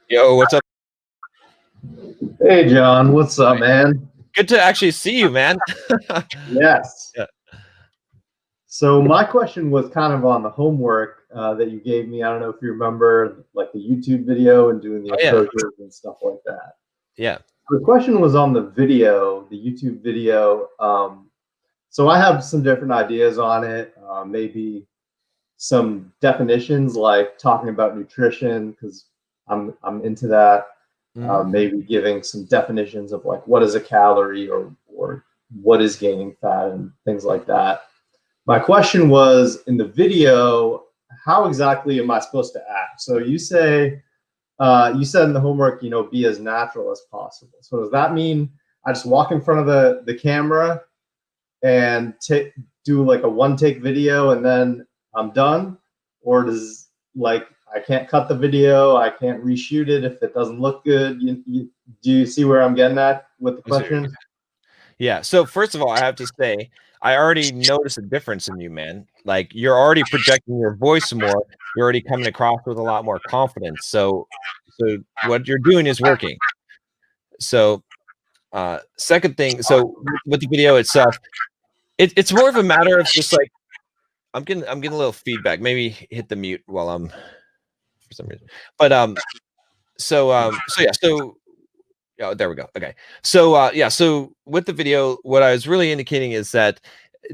Yo, what's up? Hey John, what's up, man? Good to actually see you, man. Yes. Yeah. So my question was kind of on the homework that you gave me. I don't know if you remember, like the YouTube video and doing the Oh yeah, approaches and stuff like that. yeah. The question was on the video, the YouTube video. So I have some different ideas on it. Maybe some definitions, like talking about nutrition, because I'm into that. Mhm. Maybe giving some definitions of like what is a calorie or what is gaining fat and things like that. My question was in the video, how exactly am I supposed to act? So you said in the homework, be as natural as possible. So does that mean I just walk in front of the camera and do like a one take video and then I'm done? Or does like I can't cut the video, I can't reshoot it if it doesn't look good? Do you see where I'm getting at with the I see what you're question? Yeah. So first of all, I have to say, I already noticed a difference in you, man. Like you're already projecting your voice more. You're already coming across with a lot more confidence. So what you're doing is working. So second thing, so with the video itself, it's more of a matter of just like I'm getting a little feedback. Maybe hit the mute while I'm for some reason. But so yeah, so oh, there we go. Okay. So yeah, so with the video, what I was really indicating is that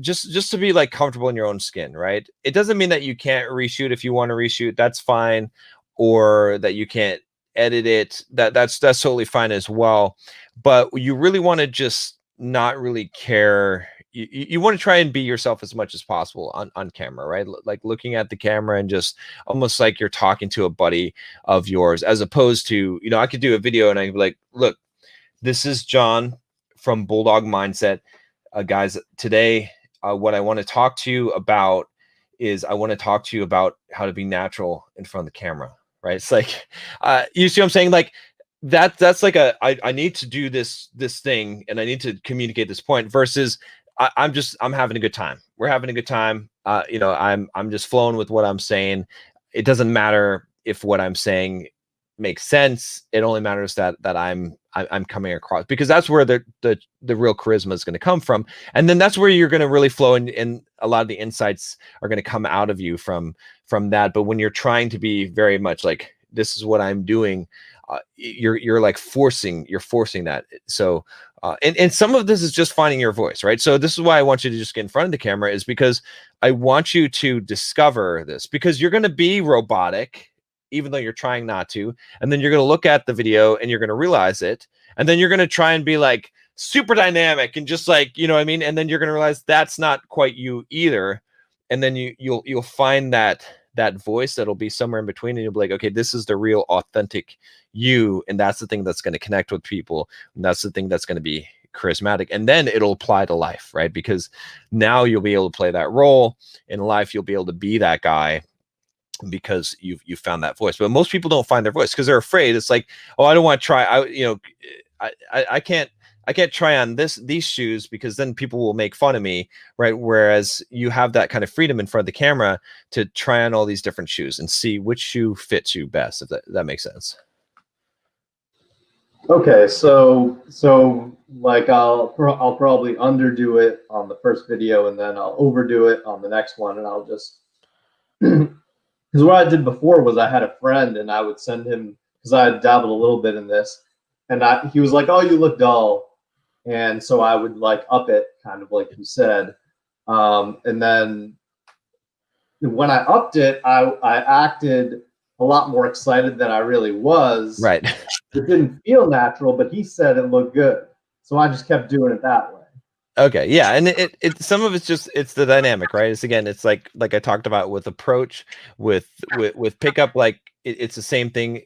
just to be like comfortable in your own skin, right? It doesn't mean that you can't reshoot if you want to reshoot, that's fine, or that you can't edit it. That's totally fine as well. But you really want to just not really care. You want to try and be yourself as much as possible on camera, right? Like looking at the camera and just almost like you're talking to a buddy of yours, as opposed to, I could do a video and I could be like, look, this is John from Bulldog Mindset. Guys, today, what I want to talk to you about is I want to talk to you about how to be natural in front of the camera, right? It's like, you see what I'm saying? Like, that's like I need to do this thing and I need to communicate this point versus I'm having a good time. We're having a good time. I'm just flowing with what I'm saying. It doesn't matter if what I'm saying makes sense. It only matters that I'm coming across, because that's where the real charisma is going to come from, and then that's where you're going to really flow, and a lot of the insights are going to come out of you from that. But when you're trying to be very much like, this is what I'm doing, you're like forcing that. So and some of this is just finding your voice, right? So this is why I want you to just get in front of the camera, is because I want you to discover this, because you're going to be robotic even though you're trying not to, and then you're going to look at the video and you're going to realize it, and then you're going to try and be like super dynamic and just like, you know what I mean, and then you're going to realize that's not quite you either, and then you'll find that voice that'll be somewhere in between, and you'll be like, okay, this is the real authentic you, and that's the thing that's going to connect with people, and that's the thing that's going to be charismatic, and then it'll apply to life, right? Because now you'll be able to play that role in life, you'll be able to be that guy because you've found that voice. But most people don't find their voice because they're afraid. It's like, oh, I don't want to try. I can't try on these shoes because then people will make fun of me, right? Whereas you have that kind of freedom in front of the camera to try on all these different shoes and see which shoe fits you best, if that makes sense. Okay, so like I'll probably underdo it on the first video and then I'll overdo it on the next one, and I'll just because what I did before was I had a friend and I would send him, because I had dabbled a little bit in this, and he was like, "Oh, you look dull," and so I would like up it, kind of like you said, and then when I upped it, I acted a lot more excited than I really was. Right. It didn't feel natural, but he said it looked good, so I just kept doing it that way. Okay, yeah, and it some of it's just, it's the dynamic, right? It's, again, it's like I talked about with approach, with pickup, like it's the same thing.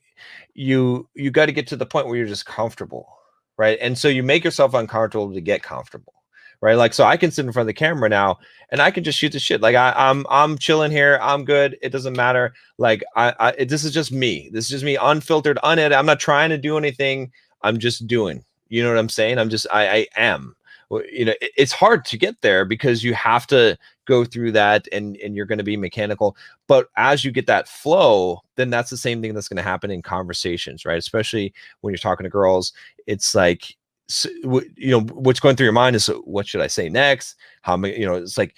You got to get to the point where you're just comfortable, right? And so you make yourself uncomfortable to get comfortable, right? Like, so I can sit in front of the camera now and I can just shoot the shit. Like I'm chilling here, I'm good. It doesn't matter. Like this is just me. This is just me, unfiltered, unedited. I'm not trying to do anything. I'm just doing. You know what I'm saying? I am. you know, it's hard to get there because you have to go through that, and you're going to be mechanical. But as you get that flow, then that's the same thing that's going to happen in conversations, right? Especially when you're talking to girls, it's like, you know, what's going through your mind is, what should I say next? How am I, you know, it's like,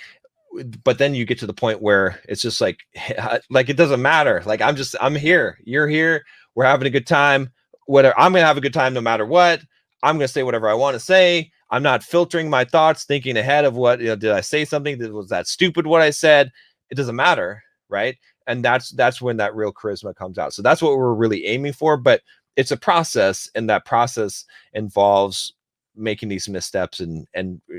but then you get to the point where it's just like it doesn't matter. Like, I'm here, you're here, we're having a good time. Whatever, I'm gonna have a good time no matter what. I'm gonna say whatever I want to say. I'm not filtering my thoughts, thinking ahead of what, you know, did I say something? Was that stupid what I said? It doesn't matter, right? And that's when that real charisma comes out. So that's what we're really aiming for. But it's a process, and that process involves making these missteps, and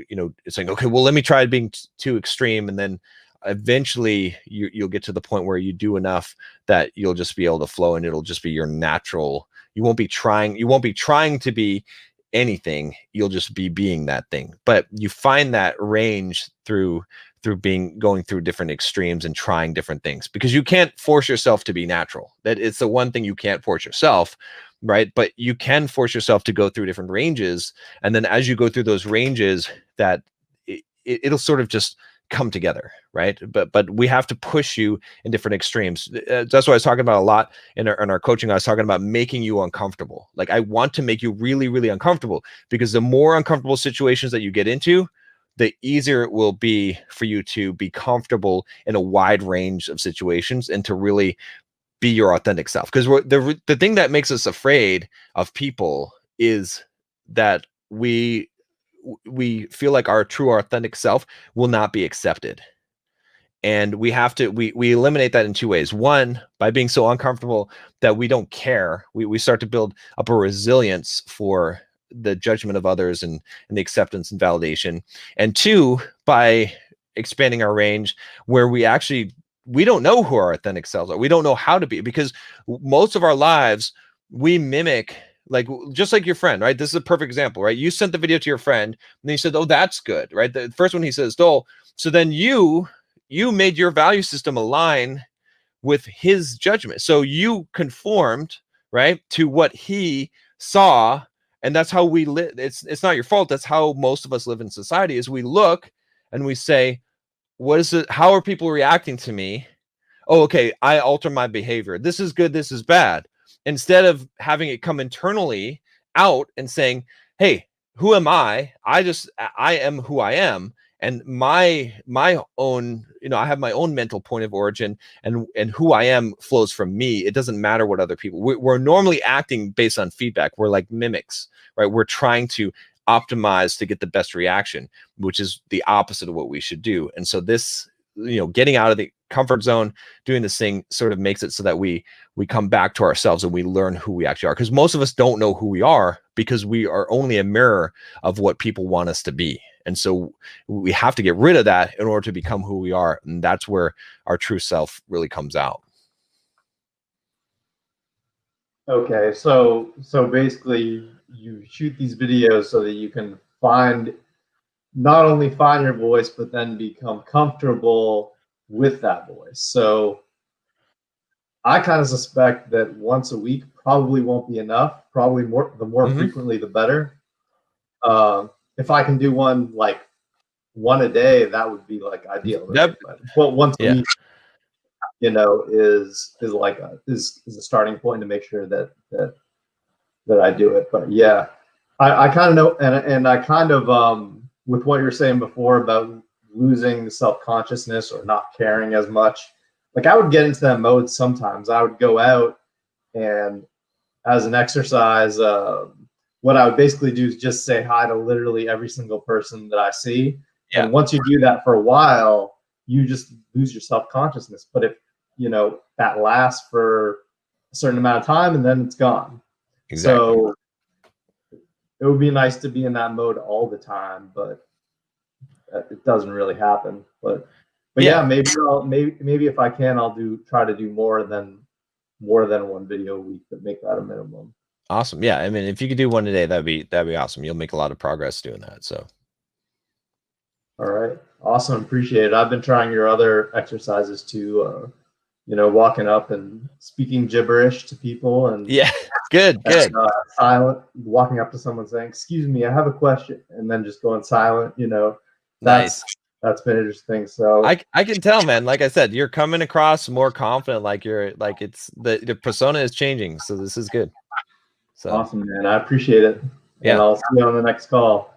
you know, it's like, okay, well, let me try being too extreme, and then eventually you'll get to the point where you do enough that you'll just be able to flow, and it'll just be your natural. You won't be trying to be anything. You'll just be being that thing. But you find that range through going through different extremes and trying different things, because you can't force yourself to be natural. That it's the one thing you can't force yourself, right? But you can force yourself to go through different ranges, and then as you go through those ranges, that it'll sort of just come together, right? But we have to push you in different extremes. That's what I was talking about a lot in our coaching. I was talking about making you uncomfortable. Like, I want to make you really, really uncomfortable, because the more uncomfortable situations that you get into, the easier it will be for you to be comfortable in a wide range of situations, and to really be your authentic self. Because the thing that makes us afraid of people is that we feel like our true authentic self will not be accepted. And we have to we eliminate that in two ways. One, by being so uncomfortable that we don't care, we start to build up a resilience for the judgment of others, and the acceptance and validation. And two, by expanding our range, where we don't know who our authentic selves are. We don't know how to be, because most of our lives we mimic, like, just like your friend, right? This is a perfect example, right? You sent the video to your friend, and he said, "Oh, that's good," right? The first one he says, "Dole." So then you made your value system align with his judgment. So you conformed, right, to what he saw, and that's how we live. It's not your fault. That's how most of us live in society. Is we look and we say, "What is it? How are people reacting to me? Oh, okay, I alter my behavior. This is good, this is bad." Instead of having it come internally out and saying, "Hey, who am I? I am who I am, and my own, you know, I have my own mental point of origin, and who I am flows from me. It doesn't matter what other people." We're normally acting based on feedback. We're like mimics, right? We're trying to optimize to get the best reaction, which is the opposite of what we should do. And so this, you know, getting out of the comfort zone, doing this thing, sort of makes it so that we come back to ourselves, and we learn who we actually are. Because most of us don't know who we are, because we are only a mirror of what people want us to be. And so we have to get rid of that in order to become who we are. And that's where our true self really comes out. Okay, so basically you shoot these videos so that you can not only find your voice, but then become comfortable with that voice. So I kind of suspect that once a week probably won't be enough. Probably the more frequently, the better. If I can do one a day, that would be like ideal. Right? But once a week, you know, is a starting point to make sure that I do it. But yeah, I kind of know, and I kind of with what you're saying before about losing self-consciousness or not caring as much. Like, I would get into that mode sometimes. I would go out, and as an exercise, what I would basically do is just say hi to literally every single person that I see. Yeah. And once you do that for a while, you just lose your self-consciousness. But if, you know, that lasts for a certain amount of time, and then it's gone. Exactly. So it would be nice to be in that mode all the time, but it doesn't really happen. But yeah, maybe if I can, I'll try to do more than one video a week, but make that a minimum. Awesome. Yeah, I mean, if you could do one a day, that'd be awesome. You'll make a lot of progress doing that. So. All right. Awesome. Appreciate it. I've been trying your other exercises too. walking up and speaking gibberish to people, and Yeah, good. silent, walking up to someone saying, "Excuse me, I have a question," and then just going silent. Nice. That's been interesting. So I can tell, man. Like I said, you're coming across more confident. Like it's the persona is changing. So this is good. So awesome, man. I appreciate it. yeah. And I'll see you on the next call.